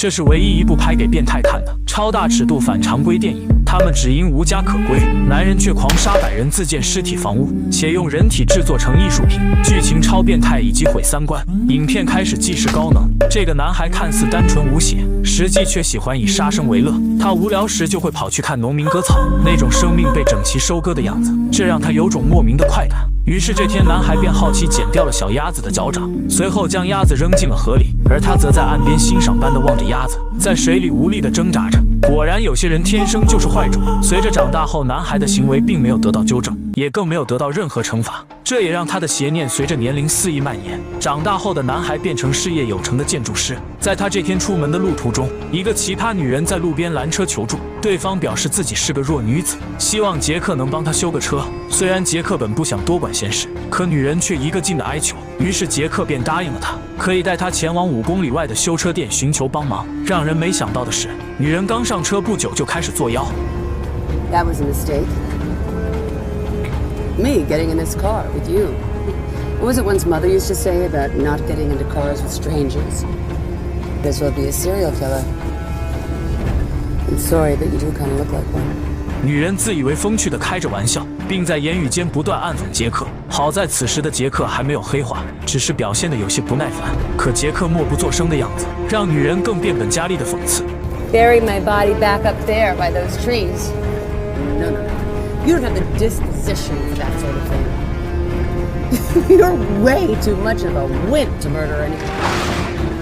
这是唯一一部拍给变态看的超大尺度反常规电影。他们只因无家可归，男人却狂杀百人自建尸体房屋，且用人体制作成艺术品，剧情超变态以及毁三观。影片开始既视高能，这个男孩看似单纯无邪，实际却喜欢以杀生为乐。他无聊时就会跑去看农民割草，那种生命被整齐收割的样子，这让他有种莫名的快感。于是这天，男孩便好奇剪掉了小鸭子的脚掌，随后将鸭子扔进了河里，而他则在岸边欣赏般的望着鸭子在水里无力地挣扎着。果然，有些人天生就是坏种。随着长大后，男孩的行为并没有得到纠正，也更没有得到任何惩罚，这也让他的邪念随着年龄肆意蔓延。长大后的男孩变成事业有成的建筑师。在他这天出门的路途中，一个奇葩女人在路边拦车求助，对方表示自己是个弱女子，希望杰克能帮她修个车。虽然杰克本不想多管闲事，可女人却一个劲的哀求，于是杰克便答应了她，可以带她前往5公里外的修车店寻求帮忙。让人没想到的是，女人刚上车不久就开始作妖。That was a mistake. Me getting in this car with you. What was it one's mother used to say about not getting into cars with strangers? This will be a serial killer. I'm sorry, but you do kind of look like one. 女人自以为风趣地开着玩笑，并在言语间不断暗讽杰克。好在此时的杰克还没有黑化，只是表现得有些不耐烦。可杰克默不作声的样子，让女人更变本加厉地讽刺。Bury my body back up there by those trees. No, no, no. You don't have the disposition for that sort of thing. You're way too much of a wimp to murder anyone.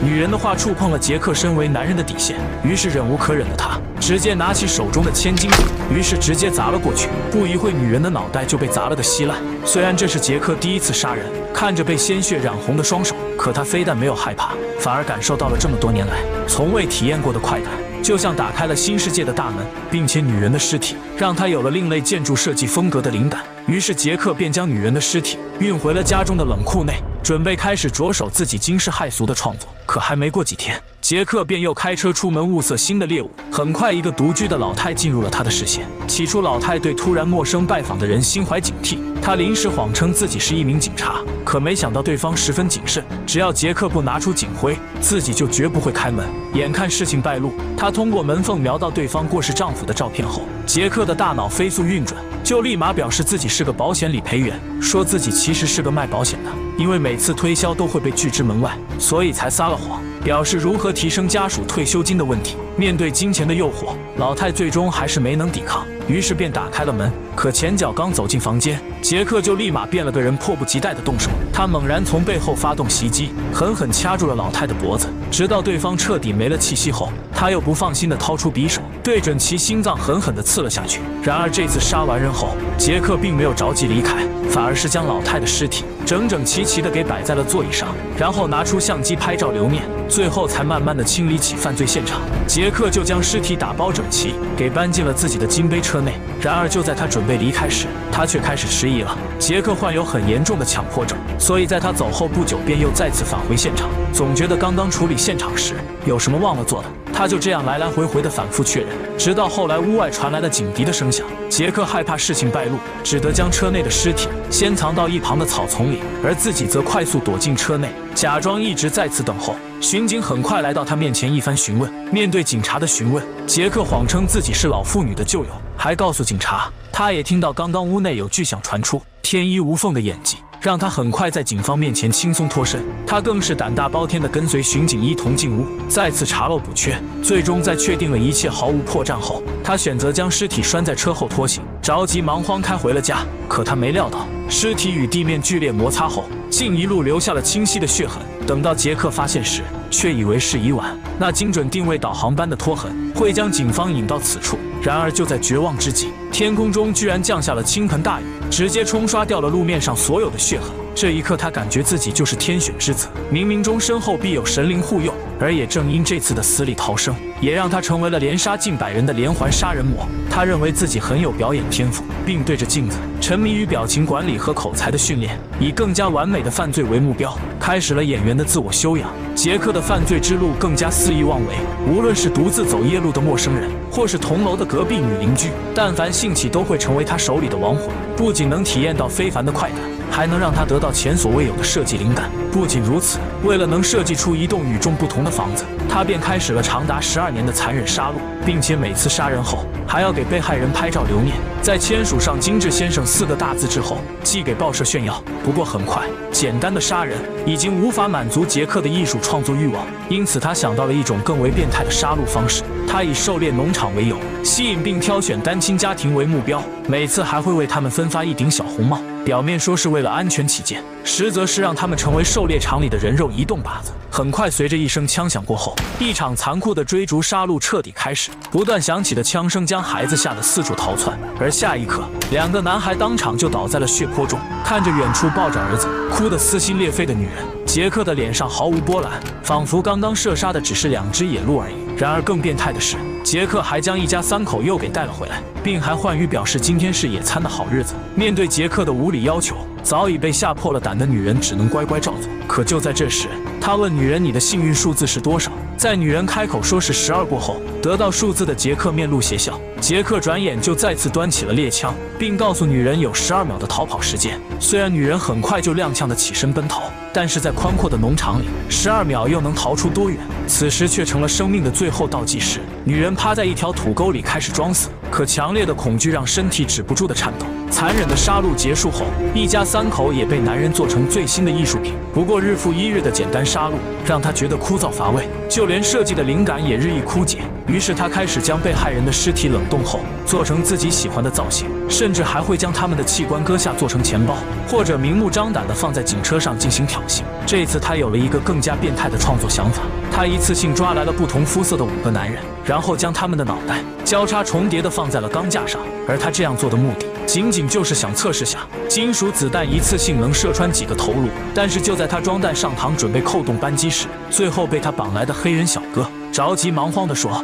女人的话触碰了杰克身为男人的底线，于是忍无可忍的他直接拿起手中的千斤顶，于是直接砸了过去。不一会，女人的脑袋就被砸了个稀烂。虽然这是杰克第一次杀人，看着被鲜血染红的双手，可他非但没有害怕，反而感受到了这么多年来从未体验过的快感，就像打开了新世界的大门。并且女人的尸体让他有了另类建筑设计风格的灵感，于是杰克便将女人的尸体运回了家中的冷库内，准备开始着手自己惊世骇俗的创作。可还没过几天，杰克便又开车出门物色新的猎物。很快，一个独居的老太进入了他的视线。起初，老太对突然陌生拜访的人心怀警惕，她临时谎称自己是一名警察，可没想到对方十分谨慎，只要杰克不拿出警徽，自己就绝不会开门。眼看事情败露，她通过门缝瞄到对方过世丈夫的照片后，杰克的大脑飞速运转，就立马表示自己是个保险理赔员，说自己其实是个卖保险的，因为每次推销都会被拒之门外，所以才撒了谎，表示如何提升家属退休金的问题。面对金钱的诱惑，老太最终还是没能抵抗，于是便打开了门。可前脚刚走进房间，杰克就立马变了个人，迫不及待地动手。他猛然从背后发动袭击，狠狠掐住了老太的脖子，直到对方彻底没了气息后，他又不放心地掏出匕首，对准其心脏狠狠地刺了下去。然而这次杀完人后，杰克并没有着急离开，反而是将老太的尸体整整齐齐地给摆在了座椅上，然后拿出相机拍照留念，最后才慢慢地清理起犯罪现场。杰克就将尸体打包整齐，给搬进了自己的金杯车内。然而就在他准备离开时，他却开始迟疑了。杰克患有很严重的强迫症，所以在他走后不久便又再次返回现场，总觉得刚刚处理现场时有什么忘了做的。他就这样来来回回的反复确认，直到后来屋外传来了警笛的声响。杰克害怕事情败露，只得将车内的尸体先藏到一旁的草丛里，而自己则快速躲进车内，假装一直在此等候。巡警很快来到他面前一番询问，面对警察的询问，杰克谎称自己是老妇女的旧友，还告诉警察他也听到刚刚屋内有巨响传出。天衣无缝的演技让他很快在警方面前轻松脱身，他更是胆大包天地跟随巡警一同进屋，再次查漏补缺。最终在确定了一切毫无破绽后，他选择将尸体拴在车后拖行，着急忙慌开回了家。可他没料到，尸体与地面剧烈摩擦后，竟一路留下了清晰的血痕。等到杰克发现时，却以为是已晚，那精准定位导航般的拖痕会将警方引到此处。然而就在绝望之际，天空中居然降下了倾盆大雨，直接冲刷掉了路面上所有的血痕。这一刻，他感觉自己就是天选之子，冥冥中身后必有神灵护佑。而也正因这次的死里逃生，也让他成为了连杀近100人的连环杀人魔。他认为自己很有表演天赋，并对着镜子沉迷于表情管理和口才的训练，以更加完美的犯罪为目标，开始了演员的自我修养。杰克的犯罪之路更加肆意妄为，无论是独自走夜路的陌生人，或是同楼的隔壁女邻居，但凡兴起都会成为他手里的亡魂。不仅能体验到非凡的快感，还能让他得到前所未有的设计灵感。不仅如此，为了能设计出一栋与众不同的房子，他便开始了长达12年的残忍杀戮，并且每次杀人后还要给被害人拍照留念，在签署上“精致先生”4个大字之后，寄给报社炫耀。不过很快，简单的杀人已经无法满足杰克的艺术创作欲望，因此他想到了一种更为变态的杀戮方式。他以狩猎农场为由，吸引并挑选单亲家庭为目标，每次还会为他们分发一顶小红帽，表面说是为了安全起见，实则是让他们成为狩猎场里的人肉移动靶子。很快，随着一声枪响过后，一场残酷的追逐杀戮彻底开始。不断响起的枪声将孩子吓得四处逃窜，而下一刻，2个男孩当场就倒在了血泊中。看着远处抱着儿子哭得撕心裂肺的女人，杰克的脸上毫无波澜，仿佛刚刚射杀的只是2只野鹿而已。然而更变态的是，杰克还将一家3口又给带了回来，并还换语表示今天是野餐的好日子。面对杰克的无理要求，早已被吓破了胆的女人只能乖乖照做。可就在这时，他问女人：“你的幸运数字是多少？”在女人开口说是12过后，得到数字的杰克面露邪笑。杰克转眼就再次端起了猎枪，并告诉女人有12秒的逃跑时间。虽然女人很快就踉跄地起身奔逃，但是在宽阔的农场里，12秒又能逃出多远？此时却成了生命的最后倒计时。女人趴在一条土沟里开始装死，可强烈的恐惧让身体止不住的颤抖。残忍的杀戮结束后，一家3口也被男人做成最新的艺术品。不过日复一日的简单杀戮让他觉得枯燥乏味，就连设计的灵感也日益枯竭。于是他开始将被害人的尸体冷冻后做成自己喜欢的造型，甚至还会将他们的器官割下做成钱包，或者明目张胆地放在警车上进行挑衅。这次他有了一个更加变态的创作想法，他一次性抓来了不同肤色的5个男人，然后将他们的脑袋交叉重叠地放在了钢架上。而他这样做的目的仅仅就是想测试下金属子弹一次性能射穿几个头颅。但是就在他装弹上膛准备扣动扳机时，最后被他绑来的黑人小哥着急忙慌地说：“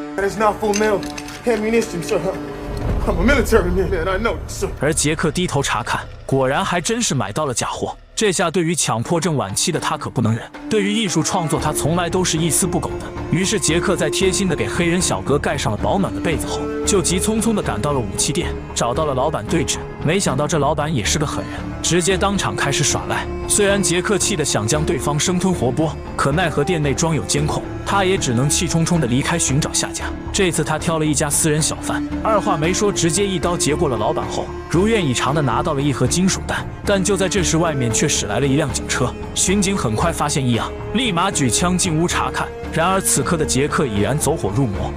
而杰克低头查看，果然还真是买到了假货。这下对于强迫症晚期的他可不能忍，对于艺术创作他从来都是一丝不苟的。于是杰克在贴心的给黑人小哥盖上了保暖的被子后，就急匆匆的赶到了武器店，找到了老板对峙。没想到这老板也是个狠人，直接当场开始耍赖。虽然杰克气得想将对方生吞活剥，可奈何店内装有监控，他也只能气冲冲地离开寻找下家。这次他挑了一家私人小贩，二话没说直接一刀结过了老板后，如愿以偿地拿到了一盒金属弹。但就在这时，外面却驶来了一辆警车。巡警很快发现异样，立马举枪进屋查看。然而此刻的杰克已然走火入魔。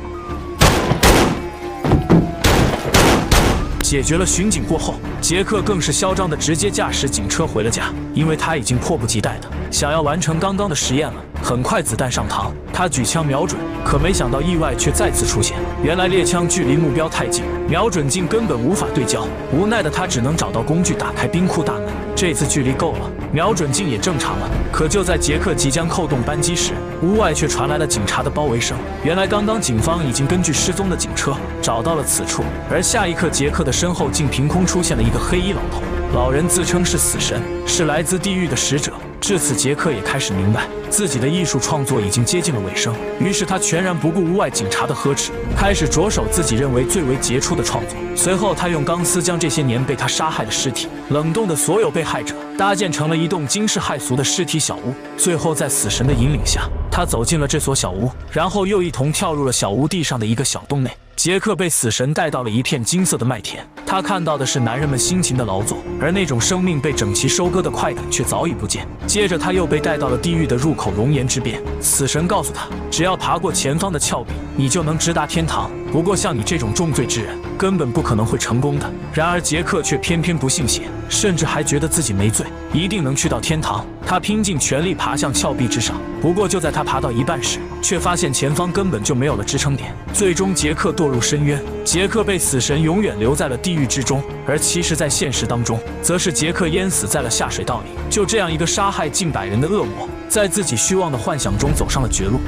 解决了巡警过后，杰克更是嚣张的直接驾驶警车回了家，因为他已经迫不及待的想要完成刚刚的实验了。很快子弹上膛，他举枪瞄准，可没想到意外却再次出现。原来猎枪距离目标太近，瞄准镜根本无法对焦。无奈的他只能找到工具打开冰库大门。这次距离够了，瞄准镜也正常了。可就在杰克即将扣动扳机时，屋外却传来了警察的包围声。原来刚刚警方已经根据失踪的警车找到了此处，而下一刻杰克的身后竟凭空出现了一个黑衣老头。老人自称是死神，是来自地狱的使者。至此，杰克也开始明白自己的艺术创作已经接近了尾声。于是他全然不顾屋外警察的呵斥，开始着手自己认为最为杰出的创作。随后他用钢丝将这些年被他杀害的尸体冷冻的所有被害者搭建成了一栋惊世骇俗的尸体小屋。最后在死神的引领下，他走进了这所小屋，然后又一同跳入了小屋地上的一个小洞内。杰克被死神带到了一片金色的麦田，他看到的是男人们辛勤的劳作，而那种生命被整齐收割的快感却早已不见。接着他又被带到了地狱的入口熔岩之边，死神告诉他，只要爬过前方的峭壁，你就能直达天堂。不过像你这种重罪之人，根本不可能会成功的。然而杰克却偏偏不信邪，甚至还觉得自己没罪，一定能去到天堂。他拼尽全力爬向峭壁之上，不过就在他爬到一半时，却发现前方根本就没有了支撑点。最终杰克堕入深渊，杰克被死神永远留在了地狱之中，而其实在现实当中，则是杰克淹死在了下水道里。就这样一个杀害近100人的恶魔，在自己虚妄的幻想中走上了绝路。